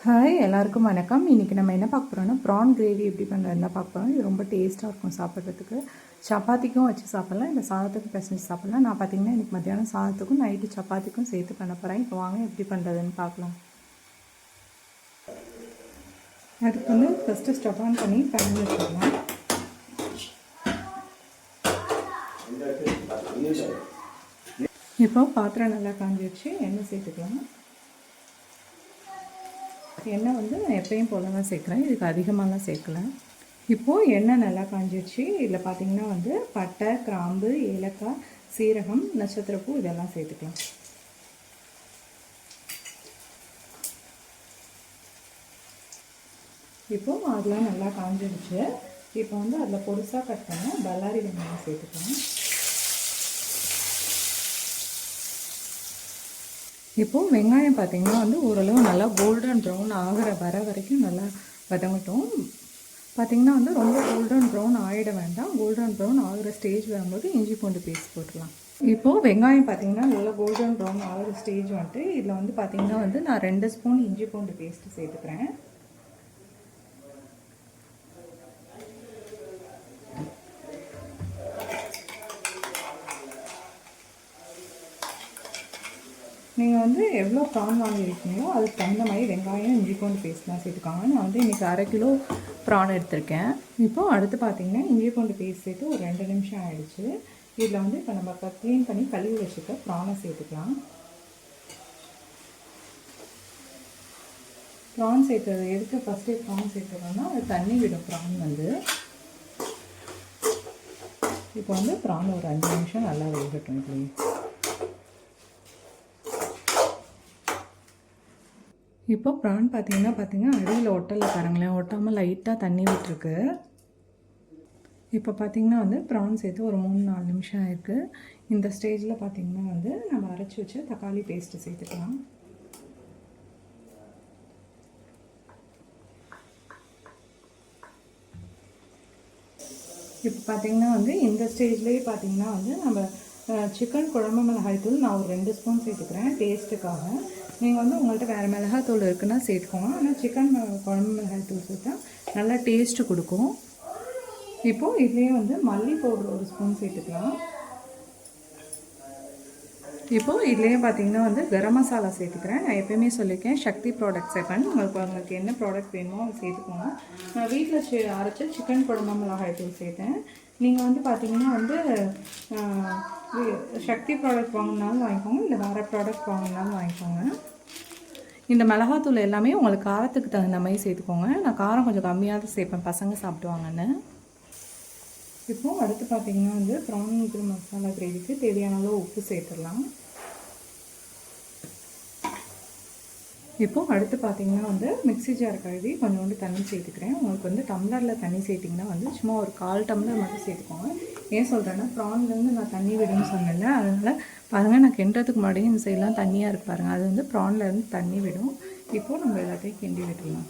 Hi எல்லாருக்கும் வணக்கம். இன்றைக்கி நம்ம என்ன பார்க்க போகிறோம்னா ப்ரான் கிரேவி எப்படி பண்ணுறதுன்னு தான் பார்க்க போகிறோம். இது ரொம்ப டேஸ்ட்டாக இருக்கும் சாப்பிட்றதுக்கு. சப்பாத்திக்கும் வச்சு சாப்பிட்லாம், இல்லை சாதத்துக்கும் பிசைஞ்சு சாப்பிட்லாம். நான் பார்த்திங்கன்னா இன்றைக்கி மத்தியானம் சாதத்துக்கும் நைட்டு சப்பாத்திக்கும் சேர்த்து பண்ண போகிறேன். இப்போ வாங்க எப்படி பண்ணுறதுன்னு பார்க்கலாம். அதுக்கு வந்து ஃபஸ்ட்டு ஸ்டவ் ஆன் பண்ணி பேன் வச்சுக்கலாம். இப்போ பாத்திரம் நல்லா காஞ்சி வச்சு எண்ணெய் சேர்த்துக்கலாம். எண்ணெய் வந்து நான் எப்பயும் போல தான் சேர்க்குறேன், இதுக்கு அதிகமாகலாம் சேர்க்கலை. இப்போது எண்ணெய் நல்லா காஞ்சிடுச்சு. இதில் பார்த்திங்கன்னா வந்து பட்டை, கிராம்பு, ஏலக்காய், சீரகம், நட்சத்திரப்பூ இதெல்லாம் சேர்த்துக்கலாம். இப்போது அதெல்லாம் நல்லா காஞ்சிடுச்சு. இப்போ வந்து அதில் பொருசாக கட் பண்ண பல்லாரி வெங்காயம் சேர்த்துக்கலாம். இப்போது வெங்காயம் பார்த்திங்கன்னா வந்து ஓரளவு நல்லா கோல்டன் ப்ரௌன் வர வரைக்கும் நல்லா வதங்கட்டும். பார்த்திங்கன்னா வந்து ரொம்ப கோல்டன் ப்ரௌன் ஆகிட வேண்டாம். கோல்டன் ப்ரௌன் ஆகிற ஸ்டேஜ் வரும்போது இஞ்சி பூண்டு பேஸ்ட் போட்டுக்கலாம். இப்போது வெங்காயம் பார்த்திங்கன்னா நல்லா கோல்டன் ப்ரௌன் ஆகிற ஸ்டேஜ் வந்துட்டு இதில் வந்து பார்த்திங்கன்னா வந்து நான் 2 ஸ்பூன் இஞ்சி பூண்டு பேஸ்ட்டு சேர்த்துக்கிறேன். நீங்கள் வந்து எவ்வளோ ப்ரான் வாங்கியிருக்கீங்களோ அதுக்கு தகுந்த மாதிரி வெங்காயம், இஞ்சி பூண்டு பேஸ்ட்லாம் சேர்த்துக்காங்க. நான் வந்து இன்றைக்கி 1/2 கிலோ ப்ரான் எடுத்திருக்கேன். இப்போது அடுத்து பார்த்திங்கன்னா இஞ்சி பூண்டு பேஸ்ட் சேர்த்து ஒரு 2 நிமிஷம் ஆகிடுச்சு. இதில் வந்து இப்போ நம்ம க்ளீன் பண்ணி கழுவி வச்சுக்க ப்ரானை சேர்த்துக்கலாம். ப்ரான் சேர்த்தது எதுக்கு ஃபஸ்ட்டு ப்ரான் சேர்த்துக்கணும்னா அது தண்ணி விடும் ப்ரான் வந்து. இப்போ வந்து ப்ரான் ஒரு 5 நிமிஷம் நல்லா வேகட்டும். இப்படி இப்போ ப்ரான் பார்த்திங்கன்னா அடியில் ஒட்டலை பாருங்களேன், ஒட்டாமல் லைட்டாக தண்ணி விட்டுருக்கு. இப்போ பார்த்திங்கன்னா வந்து ப்ரான் சேர்த்து ஒரு 3-4 நிமிஷம் ஆயிருக்கு. இந்த ஸ்டேஜில் பார்த்திங்கன்னா வந்து நம்ம அரைச்சி வச்ச தக்காளி பேஸ்ட்டு சேர்த்துக்கலாம். இப்போ பார்த்திங்கன்னா வந்து இந்த ஸ்டேஜ்லேயே பார்த்திங்கன்னா வந்து நம்ம சிக்கன் குழம்பு மிளகாய்த்தூள் நான் ஒரு 2 ஸ்பூன் சேர்த்துக்கிறேன் டேஸ்ட்டுக்காக. நீங்கள் வந்து உங்கள்கிட்ட வேறு மிளகாய்த்தூள் இருக்குன்னா சேர்த்துக்கோங்க. ஆனால் சிக்கன் குழம்பு மிளகாய்த்தூள் சேர்த்தா நல்லா டேஸ்ட்டு கொடுக்கும். இப்போது இதுலேயே வந்து மல்லி பவுடர் ஒரு ஸ்பூன் சேர்த்துக்கலாம். இப்போது இதுலேயே பார்த்திங்கன்னா வந்து கரம் மசாலா சேர்த்துக்கிறேன். நான் எப்போயுமே சொல்லியிருக்கேன் சக்தி ப்ராடக்ட் சேர்ப்பேன். உங்களுக்கு என்ன ப்ராடக்ட் வேணுமோ அதை சேர்த்துக்கோங்க. நான் வீட்டில் அரைச்ச சிக்கன் குழம்பு மிளகாய்த்தூள் சேர்த்தேன். நீங்கள் வந்து பார்த்திங்கன்னா வந்து சக்தி ப்ராடக்ட் வாங்கினாலும் வாங்கிக்கோங்க, இல்லை வேறு ப்ராடக்ட் வாங்கினாலும் வாங்கிக்கோங்க. இந்த மிளகாத்தூள் எல்லாமே உங்களுக்கு காரத்துக்கு தகுந்த மாதிரி சேர்த்துக்கோங்க. நான் காரம் கொஞ்சம் கம்மியாக தான் சேர்ப்பேன், பசங்க சாப்பிடுவாங்கன்னு. இப்போது அடுத்து பார்த்திங்கன்னா வந்து ப்ரான் மசாலா கிரேவிக்கு தேவையான அளவு உப்பு சேர்த்துடலாம். இப்போது அடுத்து பார்த்திங்கன்னா வந்து மிக்ஸி ஜார் கழுவி கொஞ்சோண்டு தண்ணி சேர்த்துக்கிறேன். உங்களுக்கு வந்து டம்ளரில் தண்ணி சேர்த்திங்கன்னா வந்து சும்மா ஒரு 1/4 டம்ளர் மட்டும் சேர்த்துக்கோங்க. ஏன் சொல்கிறேன்னா ப்ரான்லேருந்து நான் தண்ணி விடுன்னு சொன்னேன்ல, அதனால் பாருங்கள் நான் கிண்டுறதுக்கு முன்னாடியே இந்த சைடெலாம் தண்ணியாக இருக்குது பாருங்கள், அது வந்து ப்ரான்லேருந்து தண்ணி விடும். இப்போது நம்ம எல்லாத்தையும் கிண்டி விட்டுடலாம்.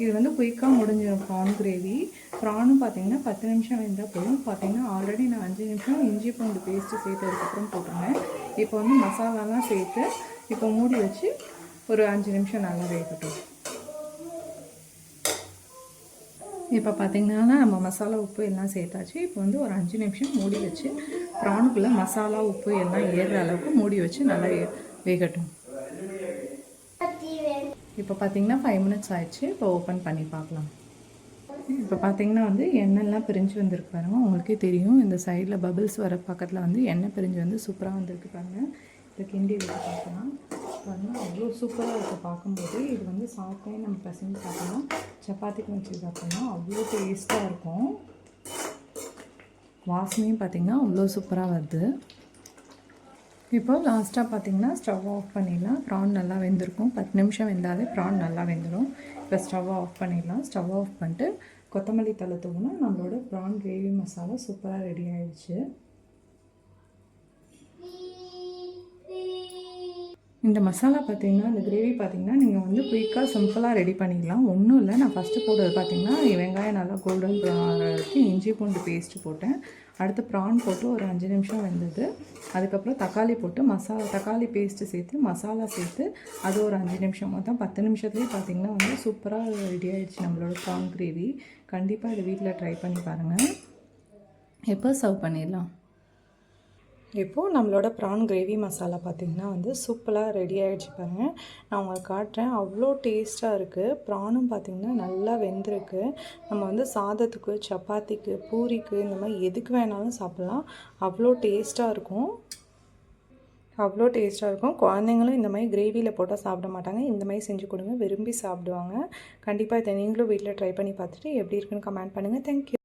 இது வந்து குயிக்காக முடிஞ்சிடும் ப்ரான் கிரேவி. ப்ரானும் பார்த்திங்கன்னா 10 நிமிஷம் வெந்தால் போதும். பார்த்திங்கன்னா ஆல்ரெடி நான் 5 நிமிஷம் இஞ்சி பூண்டு பேஸ்ட்டு சேர்த்ததுக்கப்புறம் போட்டுருந்தேன். இப்போ வந்து மசாலாலாம் சேர்த்து இப்போ மூடி வச்சு ஒரு 5 நிமிஷம் நல்லா வேகட்டும். இப்போ பார்த்திங்கன்னா நம்ம மசாலா உப்பு எல்லாம் சேர்த்தாச்சு. இப்போ வந்து ஒரு 5 நிமிஷம் மூடி வச்சு ப்ரானுக்குள்ளே மசாலா உப்பு எல்லாம் ஏறுற அளவுக்கு மூடி வச்சு நல்லா வேகட்டும். இப்போ பார்த்திங்கன்னா 5 மினிட்ஸ் ஆயிடுச்சு. இப்போ ஓப்பன் பண்ணி பார்க்கலாம். இப்போ பார்த்திங்கன்னா வந்து எண்ணெய்லாம் பிரிஞ்சு வந்திருக்கு பாருங்கள், உங்களுக்கே தெரியும். இந்த சைடில் பபிள்ஸ் வர பக்கத்தில் வந்து எண்ணெய் பிரிஞ்சு வந்து சூப்பராக வந்திருக்கு பாருங்கள். இதை கிண்டி விட்டு பார்க்கலாம். பாருங்கள் அவ்வளோ சூப்பராக இருக்குது பார்க்கும்போது. இது வந்து சாப்பிட்டே நம்ம பசங்க சாப்பிட்லாம், சப்பாத்திக்கு வச்சு சாப்பிட்லாம், அவ்வளோ டேஸ்ட்டாக இருக்கும். வாசனையும் பார்த்திங்கன்னா அவ்வளோ சூப்பராக வருது. இப்போ லாஸ்ட்டாக பார்த்திங்கன்னா ஸ்டவ் ஆஃப் பண்ணிடலாம். ப்ரான் நல்லா வெந்திருக்கும். 10 நிமிஷம் வெந்தாலே ப்ரான் நல்லா வெந்துடும். இப்போ ஸ்டவ் ஆஃப் பண்ணிடலாம். ஸ்டவ் ஆஃப் பண்ணிட்டு கொத்தமல்லி தழை தூவினா நம்மளோட ப்ரான் கிரேவி மசாலா சூப்பராக ரெடி ஆகிடுச்சு. இந்த மசாலா பார்த்திங்கன்னா இந்த கிரேவி பார்த்திங்கன்னா நீங்கள் வந்து குயிக்காக சிம்பிளாக ரெடி பண்ணிடலாம். ஒன்றும் இல்லை, நான் ஃபஸ்ட்டு போட்டது பார்த்திங்கன்னா வெங்காயம் நல்லா கோல்டன் ப்ரௌன் ஆகிற வரைக்கும் இஞ்சி பூண்டு பேஸ்ட்டு போட்டேன். அடுத்து ப்ரான் போட்டு ஒரு 5 நிமிஷம் வெந்தது. அதுக்கப்புறம் தக்காளி போட்டு தக்காளி பேஸ்ட்டு சேர்த்து மசாலா சேர்த்து அது ஒரு 5 நிமிஷம், மொத்தம் 10 நிமிஷத்துலேயே பார்த்திங்கன்னா வந்து சூப்பராக ரெடி ஆகிடுச்சு நம்மளோட ப்ரான் கிரேவி. கண்டிப்பாக இதை வீட்டில் ட்ரை பண்ணி பாருங்கள். எப்போ சர்வ் பண்ணிடலாம். இப்போது நம்மளோட ப்ரான் கிரேவி மசாலா பார்த்திங்கன்னா வந்து சூப்பராக ரெடி ஆகிடுச்சு பாருங்கள். நான் உங்களுக்கு காட்டுறேன். அவ்வளோ டேஸ்ட்டாக இருக்குது. ப்ரானும் பார்த்திங்கன்னா நல்லா வெந்திருக்கு. நம்ம வந்து சாதத்துக்கு, சப்பாத்திக்கு, பூரிக்கு இந்த மாதிரி எதுக்கு வேணாலும் சாப்பிட்லாம். அவ்வளோ டேஸ்ட்டாக இருக்கும். குழந்தைங்களும் இந்த மாதிரி கிரேவியில் போட்டால் சாப்பிட மாட்டாங்க. இந்த மாதிரி செஞ்சு கொடுங்க, விரும்பி சாப்பிடுவாங்க. கண்டிப்பாக இதை நீங்களும் வீட்டில் ட்ரை பண்ணி பார்த்துட்டு எப்படி இருக்குன்னு கமெண்ட் பண்ணுங்கள். தேங்க்யூ.